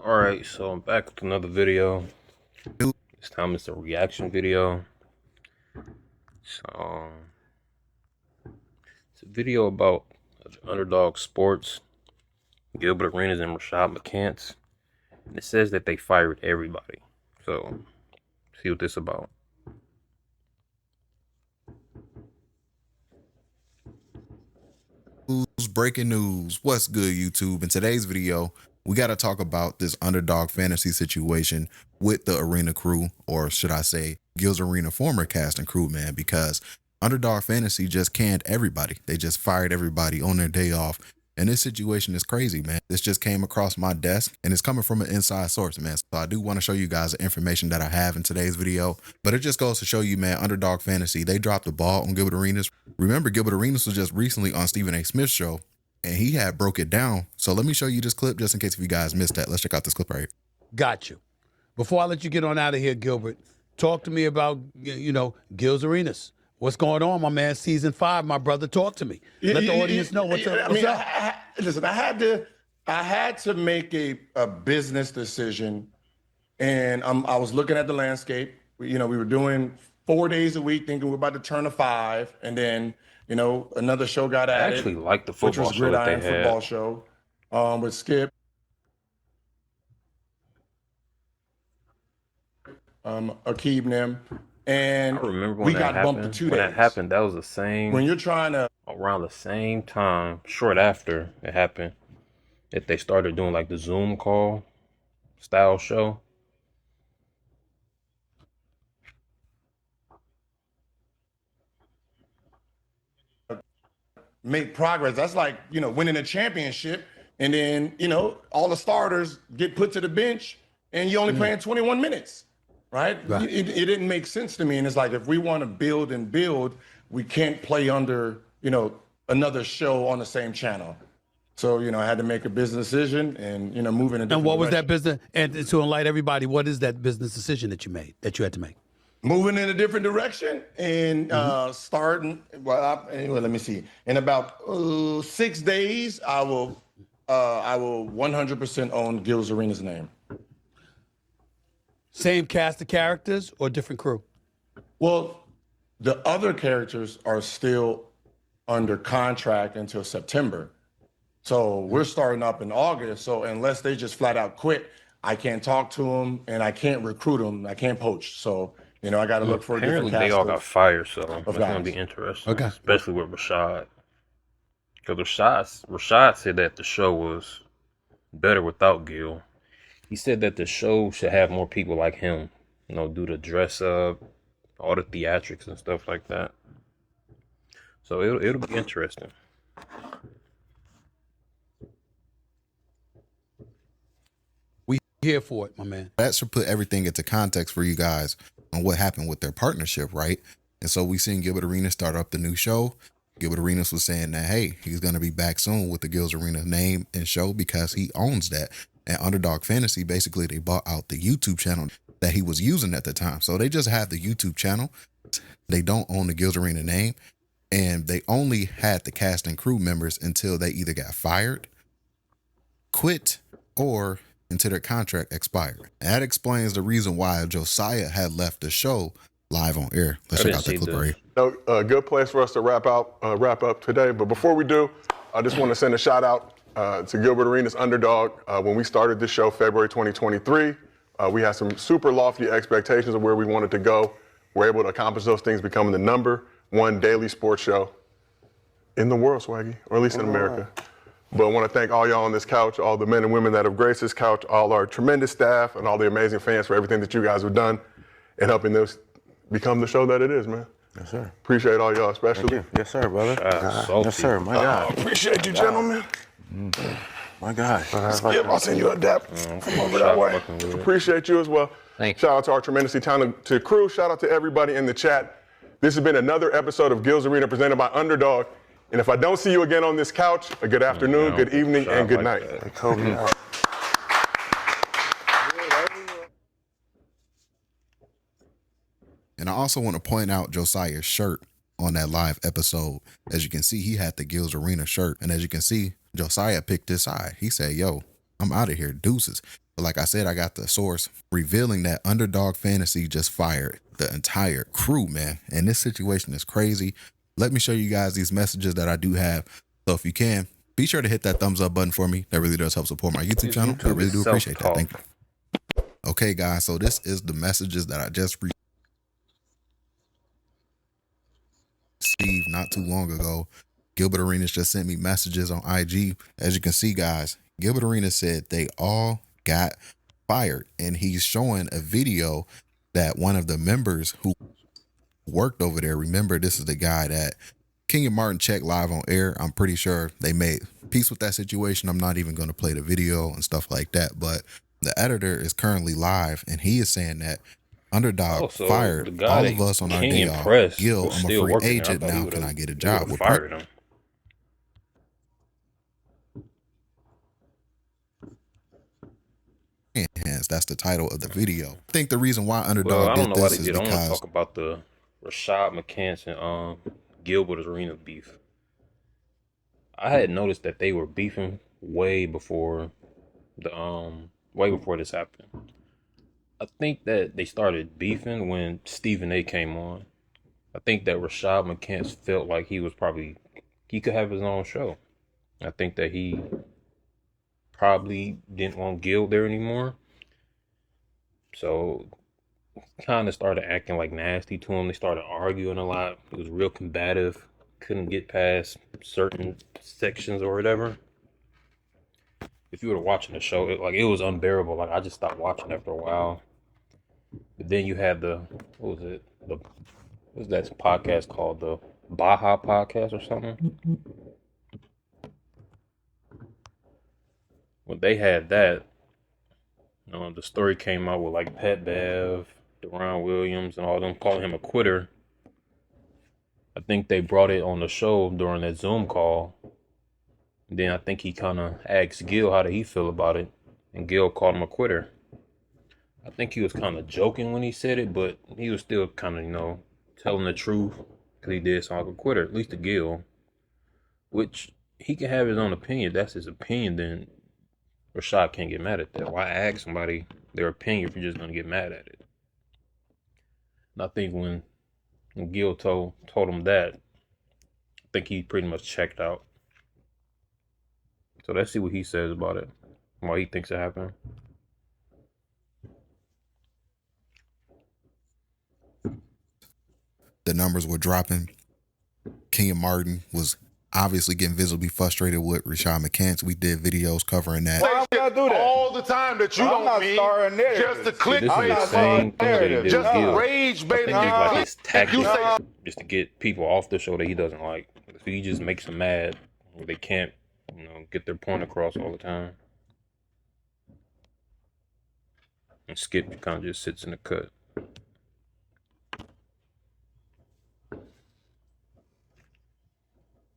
Alright, so I'm back with another video. This time it's a reaction video. So, it's a video about Underdog Sports, Gilbert Arenas and Rashad McCants. And it says that they fired everybody. So, see what this is about. Breaking news. What's good, YouTube? In today's video, we got to talk about this Underdog fantasy situation with the Arena crew, or should I say Gil's Arena former cast and crew, man, because Underdog fantasy just canned everybody. They just fired everybody on their day off. And this situation is crazy, man. This just came across my desk and it's coming from an inside source, man. So I do want to show you guys the information that I have in today's video, but it just goes to show you, man, Underdog fantasy, they dropped the ball on Gilbert Arenas. Remember, Gilbert Arenas was just recently on Stephen A. Smith's show and he had broke it down. So let me show you this clip just in case if you guys missed that. Let's check out this clip right here. Got you. Before I let you get on out of here, Gilbert, talk to me about, Gil's Arenas. What's going on, my man? Season 5, my brother. Talk to me. Let the audience know what's up. Listen, I had to make a business decision, and I was looking at the landscape. We were doing 4 days a week, thinking we're about to turn to 5, and then another show got added. I actually like the football which was show that they Gridiron had. Football Show with Skip. Akeem Nim. And I remember when we that got bumped to happened. 2 When days. that happened, that was the same. When you're trying to Around the same time, short after it happened, that they started doing like the Zoom call style show. make progress, that's like winning a championship, and then all the starters get put to the bench, and you're only playing 21 minutes, right? It didn't make sense to me, and it's like, if we want to build and build, we can't play under another show on the same channel. So I had to make a business decision and move in a different And what was direction. that business? And to enlighten everybody, what is that business decision that you made, that you had to make? Moving in a different direction and starting. Well, anyway, let me see. In about 6 days, I will 100% own Gil's Arena's name. Same cast of characters or different crew? Well, the other characters are still under contract until September. So we're starting up in August. So unless they just flat out quit, I can't talk to them and I can't recruit them. I can't poach. So, I got to look for a different Apparently, cast. they all got fired, so it's going to guys. be interesting. Okay. Especially with Rashad. Because Rashad said that the show was better without Gil. He said that the show should have more people like him, do the dress up, all the theatrics and stuff like that. So it'll be interesting. We here for it, my man. That should put everything into context for you guys on what happened with their partnership, right? And so we seen Gilbert Arenas start up the new show. Gilbert Arenas was saying that, hey, he's going to be back soon with the Gil's Arena name and show because he owns that. And Underdog Fantasy, basically, they bought out the YouTube channel that he was using at the time. So they just have the YouTube channel. They don't own the Gil's Arena name. And they only had the cast and crew members until they either got fired, quit, or until their contract expired. And that explains the reason why Josiah had left the show live on air. Let's check out that clip right here. A good place for us to wrap up today. But before we do, I just want to send a shout out to Gilbert Arenas Underdog. When we started this show, February 2023, we had some super lofty expectations of where we wanted to go. We're able to accomplish those things, becoming the #1 daily sports show in the world, Swaggy, or at least in America. But I want to thank all y'all on this couch, all the men and women that have graced this couch, all our tremendous staff, and all the amazing fans for everything that you guys have done in helping this become the show that it is, man. Yes, sir. Appreciate all y'all, especially. Thank you. Yes, sir, brother. Yes, sir. My I God. appreciate you, gentlemen. My God. Skip, I'll send you a dap from over that way. Appreciate you as well. Thank you. Shout out to our tremendously talented crew. Shout out to everybody in the chat. This has been another episode of Gil's Arena presented by Underdog. And if I don't see you again on this couch, a good afternoon, good evening, and good night. And I also want to point out Josiah's shirt on that live episode. As you can see, he had the Gil's Arena shirt. And as you can see, Josiah picked his side. He said, yo, I'm out of here. Deuces. But like I said, I got the source revealing that Underdog Fantasy just fired the entire crew, man. And this situation is crazy. Let me show you guys these messages that I do have. So if you can, be sure to hit that thumbs up button for me. That really does help support my YouTube channel. I really do appreciate that. Thank you. Okay, guys. So this is the messages that I just received not too long ago. Gilbert Arenas just sent me messages on IG. As you can see, guys, Gilbert Arenas said they all got fired. And he's showing a video that one of the members who worked over there, remember, this is the guy that King and Martin checked live on air. I'm pretty sure they made peace with that situation. I'm not even going to play the video and stuff like that. But the editor is currently live, and he is saying that Underdog fired all of us on our day off. Gil, I'm a free agent now. Can I get a job? Fired him. Hands. That's the title of the video. I think the reason why Underdog did this is because I want to talk about the Rashad McCants and Gilbert Arenas beef. I had noticed that they were beefing way before this happened. I think that they started beefing when Stephen A came on. I think that Rashad McCants felt like he could have his own show. I think that he probably didn't want Gil there anymore. So kind of started acting like nasty to him. They started arguing a lot. It was real combative. Couldn't get past certain sections or whatever. If you were watching the show, it was unbearable. Like, I just stopped watching after a while. But then you had what was that podcast called? The Baja Podcast or something? When they had that, the story came out with like Pat Bev, Deron Williams, and all of them calling him a quitter. I think they brought it on the show during that Zoom call. And then I think he kind of asked Gil how did he feel about it, and Gil called him a quitter. I think he was kind of joking when he said it, but he was still kind of, telling the truth, because he did sound like a quitter, at least to Gil. Which, he can have his own opinion. That's his opinion, then Rashad can't get mad at that. Why ask somebody their opinion if you're just going to get mad at it? And I think when Gil told him that, I think he pretty much checked out. So let's see what he says about it, why he thinks it happened. The numbers were dropping. King and Martin was obviously getting visibly frustrated with Rashad McCants. We did videos covering that. Why would I do that? All the time that you don't mean just to click just rage baiting. Like his tactic, just to get people off the show that he doesn't like. So he just makes them mad where they can't, get their point across all the time. And Skip kind of just sits in the cut.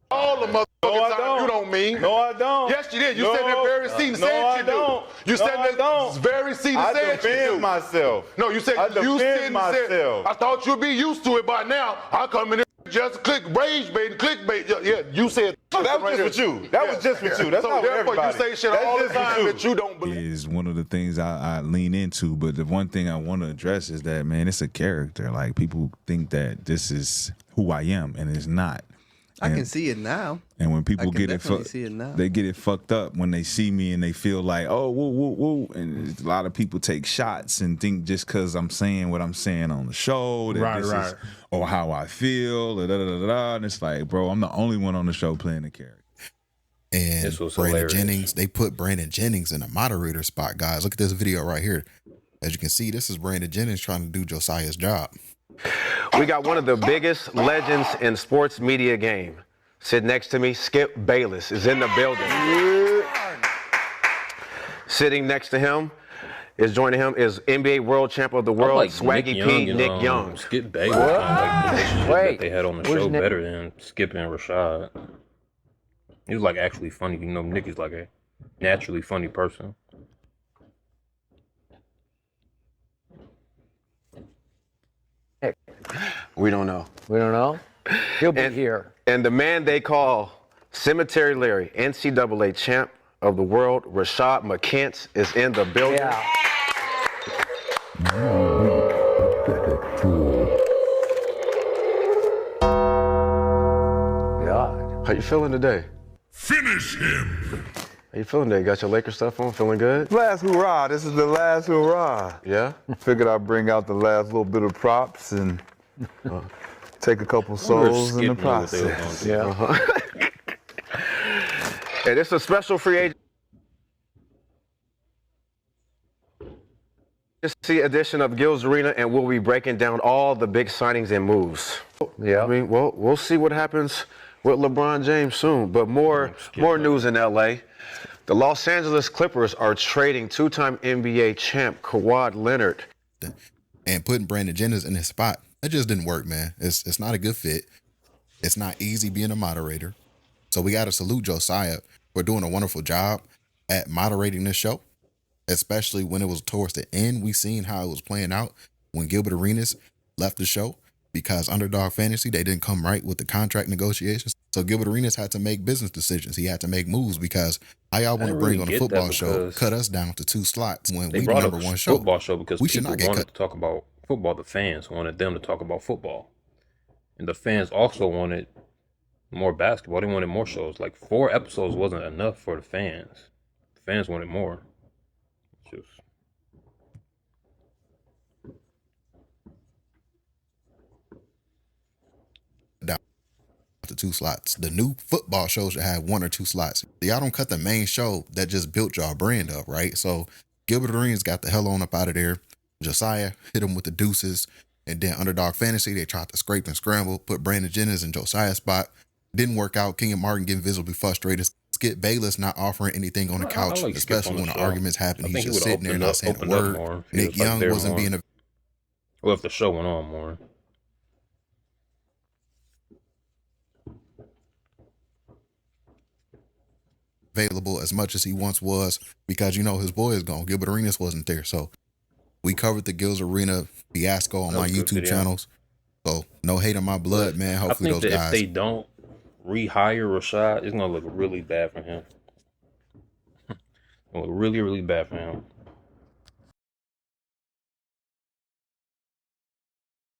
All the motherfucking time you don't mean. No, I don't. Yes, you did. You said that very scene and said you do. You said that very scene and said you do. I defend myself. No, you said you said myself. I thought you'd be used to it by now. I come in here just click rage bait and clickbait. Yeah, you said that was just with you. That was just with you. That's not with everybody. You say shit all the time that you don't believe. Is one of the things I lean into, but the one thing I want to address is that, man, it's a character. Like, people think that this is who I am, and it's not. I can see it now. And when people get it they get it fucked up when they see me and they feel like, oh, woo, woo, woo. And a lot of people take shots and think just because I'm saying what I'm saying on the show, that this is, or how I feel, and it's like, bro, I'm the only one on the show playing the character. And Brandon Jennings, they put Brandon Jennings in a moderator spot, guys. Look at this video right here. As you can see, this is Brandon Jennings trying to do Josiah's job. We got one of the biggest legends in sports media game. Sitting next to me, Skip Bayless is in the building. Sitting next to him, joining him is NBA World Champ of the World, like Swaggy P, Nick Young. Skip Bayless that they had on the show better than Skip and Rashad. He was like actually funny. Nick is like a naturally funny person. We don't know. We don't know? He'll be here. And the man they call Cemetery Larry, NCAA champ, of the world, Rashad McKentz, is in the building. Yeah. God. How you feeling today? Finish him! How you feeling today? Got your Lakers stuff on? Feeling good? Last hurrah. This is the last hurrah. Yeah? Figured I'd bring out the last little bit of props and take a couple souls in the process. Yeah. And it's a special free agent edition of Gil's Arena, and we'll be breaking down all the big signings and moves. Yeah. I mean, well, we'll see what happens with LeBron James soon. But more news in LA. The Los Angeles Clippers are trading two-time NBA champ Kawhi Leonard. And putting Brandon Jennings in his spot, that just didn't work, man. It's not a good fit. It's not easy being a moderator. So we got to salute Josiah for doing a wonderful job at moderating this show, especially when it was towards the end. We seen how it was playing out when Gilbert Arenas left the show because Underdog Fantasy, they didn't come right with the contract negotiations. So Gilbert Arenas had to make business decisions. He had to make moves because how y'all want to bring on a football show, cut us down to 2 slots when we the number one show. Football show because we should not get wanted cut. to talk about football. The fans wanted them to talk about football. And the fans also wanted more basketball. They wanted more shows. Like 4 episodes wasn't enough for the fans. The fans wanted more. Just down to 2 slots. The new football show should have 1 or 2 slots. Y'all don't cut the main show that just built y'all brand up, right? So Gilbert Arenas got the hell on up out of there. Josiah hit him with the deuces. And then Underdog Fantasy, they tried to scrape and scramble, put Brandon Jennings in Josiah's spot. Didn't work out. King and Martin getting visibly frustrated. Skip Bayless not offering anything on the couch, like especially when the arguments happen. He's just sitting there not saying a word. word. Nick Young wasn't being well, if the show went on more. available as much as he once was because, you know, his boy is gone. Gilbert Arenas wasn't there. So we covered the Gil's Arena fiasco on my YouTube channels. So no hate on my blood, man. Hopefully I think those that guys. if they don't rehire Rashad, it's gonna look really bad for him. It'll look really, really bad for him.